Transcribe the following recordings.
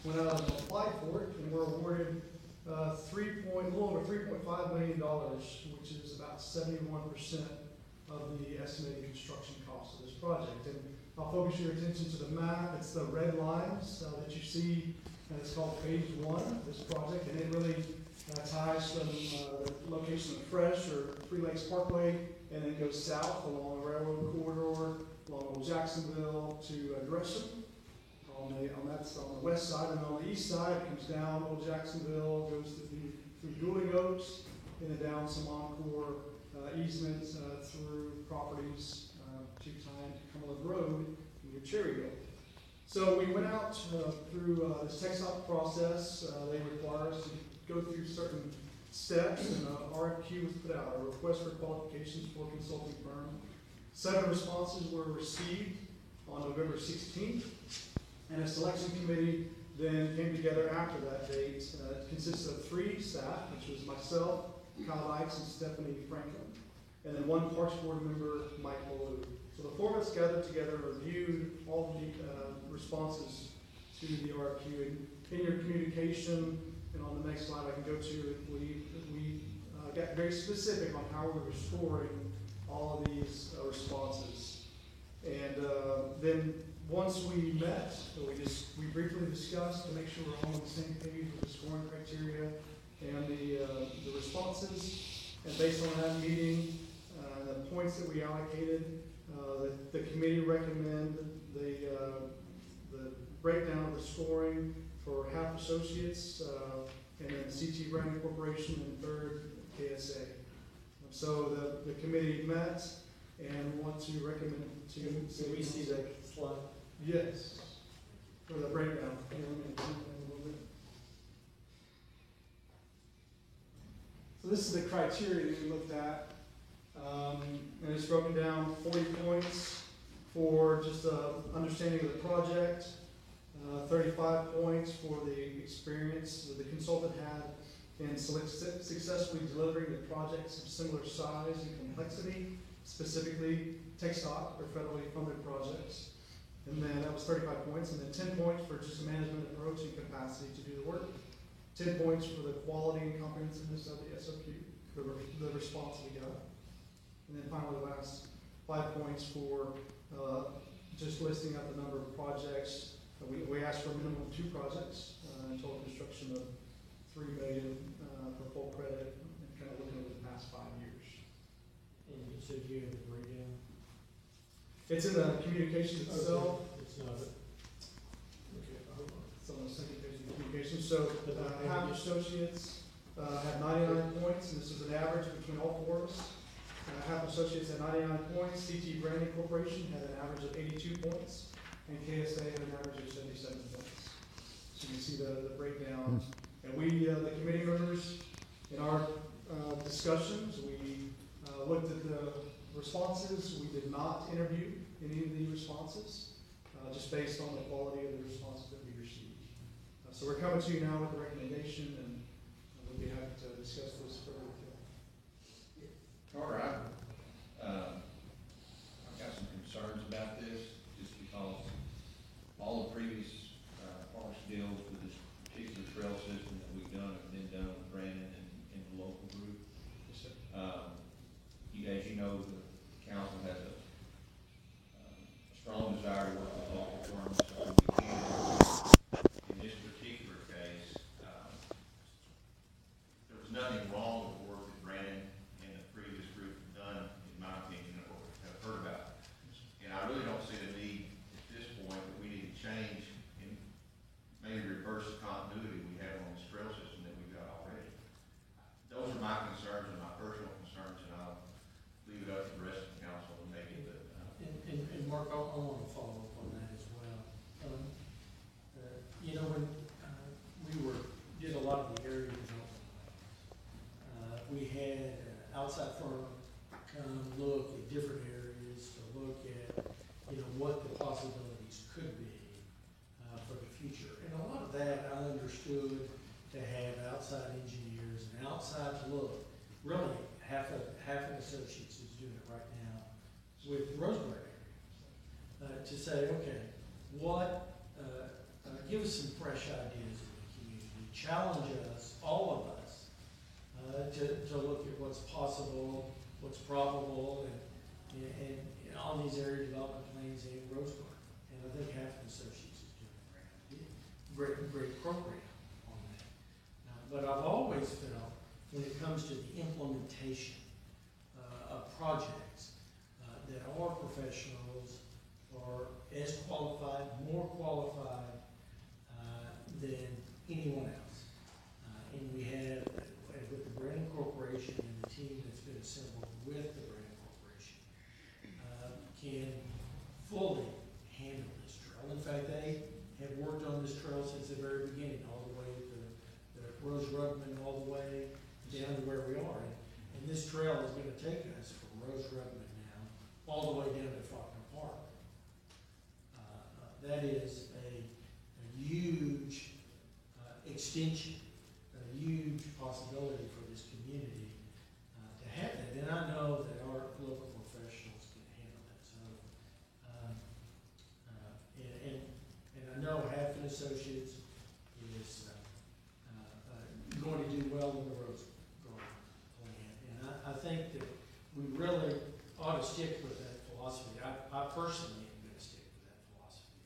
went out and applied for it, and were awarded a little over $3.5 million, which is about 71% of the estimated construction cost of this project. And I'll focus your attention to the map. It's the red lines that you see, and it's called phase 1 of this project, and it really ties from the location of Fresh or Three Lakes Parkway, and then goes south along the railroad corridor, along Old Jacksonville to Gresham. That's on the west side, and on the east side it comes down Old Jacksonville, goes through Dueling Oaks, and then down some encore easements through properties to tie into Cumberland Road near Cherryville. So we went out through this TxDOT process. They require us to go through certain steps, and an RFQ was put out, a request for qualifications for a consulting firm. 7 responses were received on November 16th, and a selection committee then came together after that date. It consists of 3 staff, which was myself, Kyle Dykes, and Stephanie Franklin, and then 1 Parks Board member, Mike Ballou. So the 4 of us gathered together and reviewed all the responses to the RFQ. And in your communication, and on the next slide I can go to, we got very specific on how we were scoring all of these responses. And then once we met, we briefly discussed to make sure we're all on the same page with the scoring criteria and the responses. And based on that meeting, the points that we allocated, the committee recommended the breakdown of the scoring for half associates, and then CT Branding Corporation, and third KSA. So the committee met and want to recommend to. So we see that slide. Yes, for the breakdown. So this is the criteria that we looked at, and it's broken down 40 points for just understanding of the project, 35 points for the experience that the consultant had in successfully delivering the projects of similar size and complexity, specifically TxDOT or federally funded projects. And then that was 35 points, and then 10 points for just management approach and capacity to do the work. 10 points for the quality and comprehensiveness of the SOQ, the response we got. And then finally, the last 5 points for just listing out the number of projects. We asked for a minimum of 2 projects, total construction of $3 million for full credit, and kind of looking over the past 5 years. And you said you have the breakdown? It's in the communications itself. Okay. It's not it. Okay, hold on. It's on the second page of the communication. So half associates had 99 points, and this is an average between all 4 of us. Half associates had 99 points. CT Branding Corporation had an average of 82 points, and KSA had an average of 77 points. So you can see the breakdown. And we, the committee members, in our discussions, we looked at the responses. We did not interview any of the responses, just based on the quality of the responses that we received. So we're coming to you now with a recommendation, and we'll be happy to discuss this further with you. Carter, I've got some concerns about this, just because all the previous parks deals with this particular trail system that we've done have been done with Brandon and the local group. Yes, sir. As you know, the council has a strong desire to work with local firms when we can. In this particular case, there was nothing wrong with the work that Brandon and the previous group have done, in my opinion, or have heard about. And I really don't see the need at this point that we need to change and maybe reverse the continuity we have on this trail system that we've got already. Those are my concerns and my personal concerns, and I'll leave it up to the rest of the council to make it. And Mark, I want to follow up on that as well. You know, when we did a lot of the area development, we had outside firm come look at different areas to look at, you know, what the possibilities could be for the future. And a lot of that I understood to have outside engineers and outside look. Really, half an associates is doing it right now with Roseberry area, to say, okay, what give us some fresh ideas in the community, challenge us, all of us, to look at what's possible, what's probable, and on these area development plans in Roseburg. And I think Halfton Associates is doing a great program on that. But I've always felt, when it comes to the implementation of projects, that our professionals are as qualified, more qualified than anyone else. And we have, with the Brandon Corporation and the team that's been assembled with the Brandon Corporation, can fully handle this trail. In fact, they have worked on this trail since the very beginning, all the way to the Rose Rugman, all the way down to where we are. And this trail is gonna take us from Rose Rugman now, all the way down to Faulkner Park. That is a huge extension, a huge possibility for this community to have that. And I know that our local professionals can handle that. So, and I know Halfton Associates is going to do well in the Rose Garden plan. And I think that we really ought to stick with that philosophy. I personally am going to stick with that philosophy.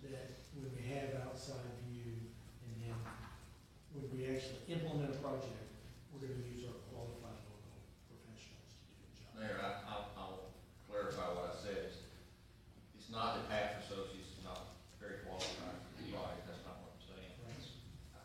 That when we have outside view, and then when we actually implement a project, we're going to use our qualified local professionals to do the job. Mayor, I'll clarify what I said. It's not that Halfton Associates is not very qualified for the project, that's not what I'm saying. Right.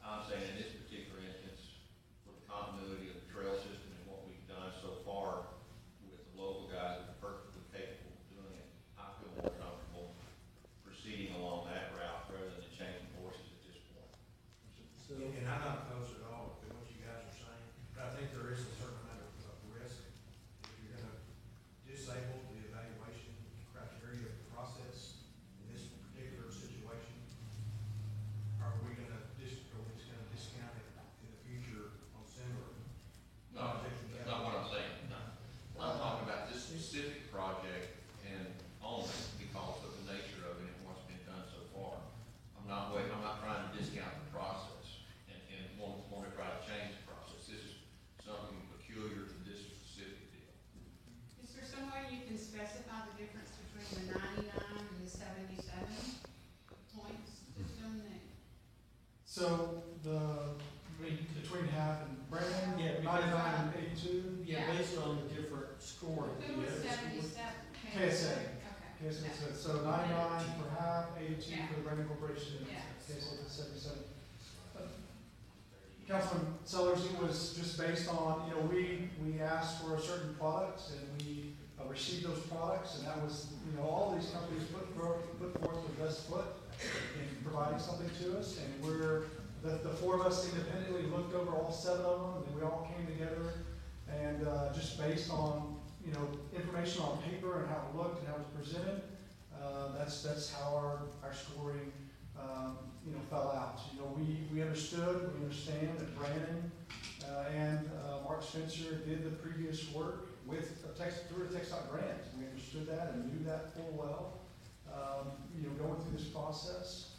I'm saying in this particular instance, for the continuity of the trail system and what we've done so far with the local guys that are perfectly capable of doing it, I feel more comfortable proceeding along that route rather than changing horses at this point. So, And I'm not opposed at all to what you guys are saying, but I think there is a certain amount of risk. If you're gonna disable the evaluation criteria process in this particular situation, are we just gonna discount it in the future on similar? No, that's not what I'm saying, no. I'm talking about this specific project and only because of the nature of it and what's been done so far. I'm not trying to discount the process and want to try to change the process. This is something peculiar to this specific deal. Is there some way you can specify the difference between the 99 and the 77 points system that? So between Half and Brandon, Yeah, because- 99 and 82. yeah, based on the different scoring. Who was yeah, 77? KSA. Okay. Okay, so 99 for Half, 82 Yeah. for the Brandon Corporation, and Yeah. KSA for 77. Councilman Sellers, it was just based on, we asked for a certain product and we received those products, and that was, all these companies put forth their best foot in providing something to us, and the four of us independently looked over all 7 of them, and we all came together, and just based on, information on paper and how it looked and how it was presented, that's how our scoring, fell out. We understood, we understand that Brandon and Mark Spencer did the previous work through a TxDOT grant. We understood that and knew that full well. Going through this process,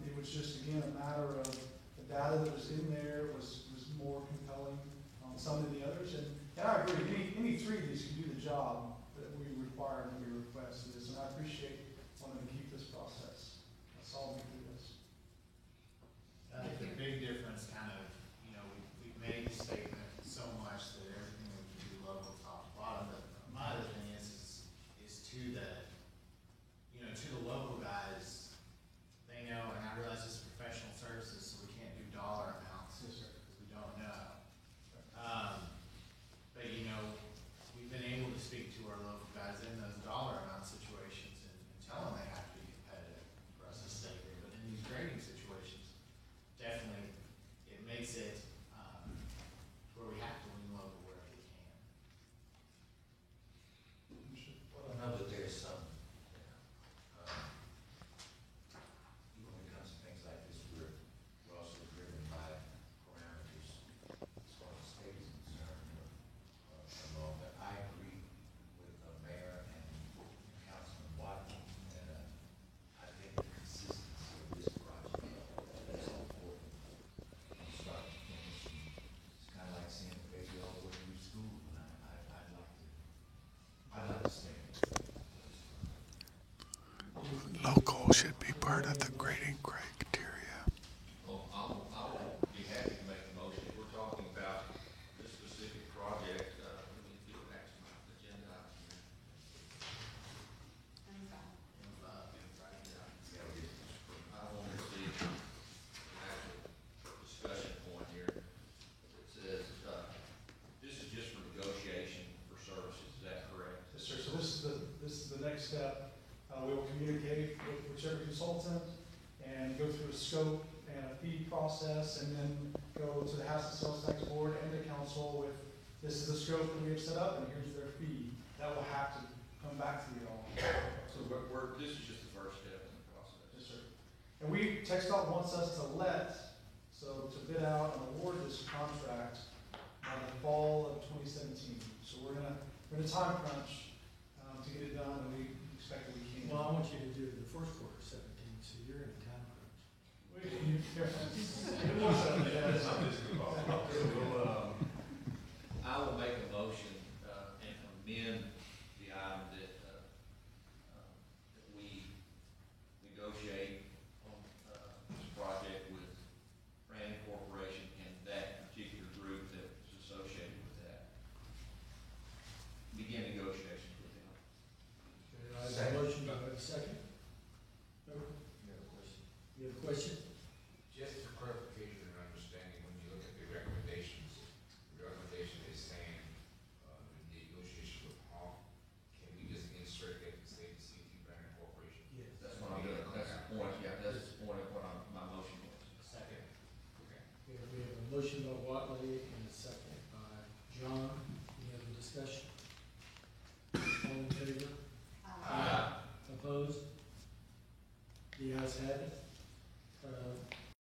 it was just, again, a matter of the data that was in there was more compelling on some than the others. And I agree, any 3 of these can do the job that we require and that we request of this. And I appreciate wanting to keep this process. That's all we do this. I think the big difference we've made the statement so much that everything we can do local top to bottom, but my other thing is to the local guys, they know, and I realize this is professional services, so we can't do dollar amounts, because we don't know. But we've been able to speak to our local guys in those dollar amount situations and tell them they have to be competitive for us to stay there. But part of the grading criteria. Well, I'll be happy to make the motion. If we're talking about this specific project, let me get back to my agenda item here. I want to see an actual discussion point here. It says, this is just for negotiation for services, is that correct? Yes, sir. So this is the next step. We will communicate with whichever consultant and go through a scope and a fee process, and then go to the House and Sales Tax Board and the council with, this is the scope that we have set up, and here's their fee. That will have to come back to you all. So this is just the first step in the process. Yes, sir. And TxDOT wants us to to bid out and award this contract by the fall of 2017. So we're in a time crunch to get it done, and we expect that we can. Well, I want you to do it in the first quarter of 17, so you're in a time crunch. I will make a motion, and amend the item that we negotiate on, this project with Brandon Corporation and that particular group that's associated with that. Begin negotiations with them. Okay, I have a motion, do I have a second? No? You have a question? You have a question? Just for clarification and understanding, when you look at the recommendations, the recommendation is saying, the negotiation with Hall, can we just insert that and say the CT Brandon Corporation? Yes. That's what I'm doing, that's the point, yeah, that's the point of what my motion was. Second. Okay. We have a motion by Watley and a second by John. Any other discussion? All in favor? Opposed? The ayes have it.